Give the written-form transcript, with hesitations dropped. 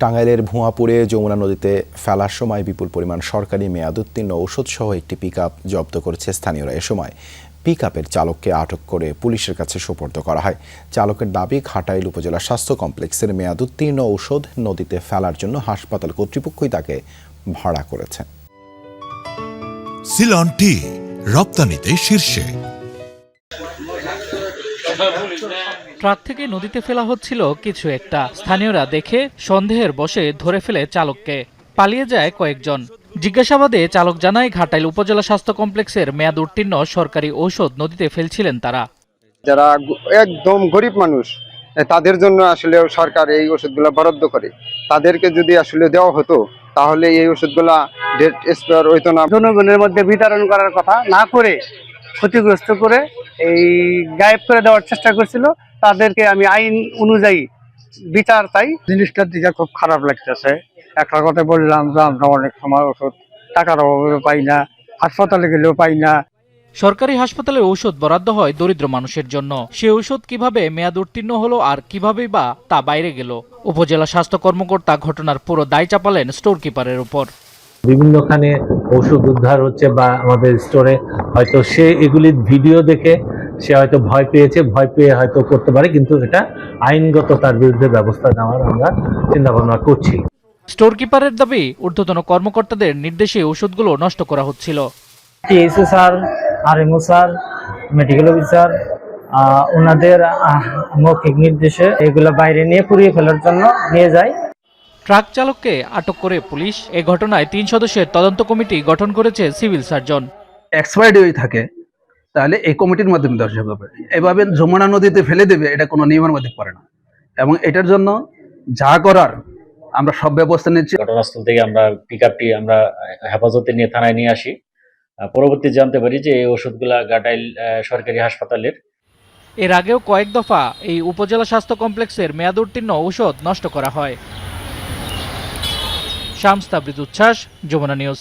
টাঙ্গাইলের ভুঁয়াপুরে যমুনা নদীতে ফেলার সময় বিপুল পরিমাণ সরকারি মেয়াদোত্তীর্ণ ঔষধসহ একটি পিকআপ জব্দ করেছে স্থানীয়রা। এ সময় পিকআপের চালককে আটক করে পুলিশের কাছে সোপর্দ করা হয়। চালকের দাবি, ঘাটাইল উপজেলা স্বাস্থ্য কমপ্লেক্সের মেয়াদোত্তীর্ণ ঔষধ নদীতে ফেলার জন্য হাসপাতাল কর্তৃপক্ষই তাকে ভাড়া করেছে। সিলন টি রপ্তানিতে শীর্ষে। ট্রাক থেকে নদীতে ফেলা হচ্ছিল কিছু একটা। স্থানীয়রা দেখে সন্দেহের বশে ধরে ফেলে চালককে। পালিয়ে যায় কয়েকজন। জিজ্ঞাসাবাদে চালক জানায়, ঘাটাইল উপজেলা স্বাস্থ্য কমপ্লেক্সের মেয়াদ উত্তীর্ণ সরকারি ঔষধ নদীতে ফেলছিলেন তারা। যারা একদম গরিব মানুষ, তাদের জন্য আসলে সরকার এই ওষুধগুলো বরাদ্দ করে। তাদেরকে যদি আসলে দেওয়া হতো তাহলে এই ওষুধগুলা ডেট এক্সপায়ার হইতো না। জনগণের মধ্যে বিতরণ করার কথা না করে ক্ষতিগ্রস্ত করে এই গায়েব করে দেওয়ার চেষ্টা করছিল। তাদেরকে আমি আইন অনুযায়ী বিচার চাই। জিনিসটার দিকে খুব খারাপ লাগতেছে। একটা কথা বললাম যে আমরা অনেক সময় ওষুধ টাকার অভাবে পাই না, হাসপাতালে গেলেও পাই না। সরকারি হাসপাতালে ঔষধ বরাদ্দ হয় দরিদ্র মানুষের জন্য। সে ঔষধ কিভাবে মেয়াদ উত্তীর্ণ হলো আর কিভাবেই বা তা বাইরে গেল? উপজেলা স্বাস্থ্য কর্মকর্তা ঘটনার পুরো দায় চাপালেন স্টোর কিপারের উপর। বিভিন্নখানে ওষুধ উদ্ধার হচ্ছে বা আমাদের স্টোরে হয়তো সে এগুলির ভিডিও দেখে সে হয়তো ভয় পেয়েছে, ভয় পেয়ে হয়তো করতে পারে, কিন্তু এটা আইনগত তার বিরুদ্ধে ব্যবস্থা নেওয়ার আমরা চিন্তা ভাবনা করছি। স্টোর কিপারের দাবি, ঊর্ধ্বতন কর্মকর্তাদের নির্দেশে ওষুধগুলো নষ্ট করা হচ্ছিল। TSO sir, RMO sir, medical officer ওনাদের মৌখিক নির্দেশে এগুলো বাইরে নিয়ে পুড়িয়ে ফেলার জন্য নিয়ে যায়। ট্রাক চালককে আটক করে পুলিশ। এ ঘটনায় 3 সদস্যের তদন্ত কমিটি গঠন করেছে সিভিল সার্জন। এক্সপায়ার্ড হয়ে থাকে তাহলে এই কমিটির মাধ্যমে দর্শক হবে। এভাবে যমুনা নদীতে ফেলে দেবে, এটা কোনো নিয়মের মধ্যে পড়ে না, এবং এটার জন্য যা করার আমরা সব ব্যবস্থা নিচ্ছি। ঘটনাস্থল থেকে আমরা পিকআপটি আমরা হেফাজতে নিয়ে থানায় নিয়ে আসি। পরবর্তী জানতে পারি যে এই ওষুধগুলা ঘাটাইল সরকারি হাসপাতালের। এর আগেও কয়েক দফা এই উপজেলা স্বাস্থ্য কমপ্লেক্সের মেয়াদ উত্তীর্ণ ঔষধ নষ্ট করা হয়। শামস তাবরিজ উচ্ছ্বাস, যমুনা নিউজ।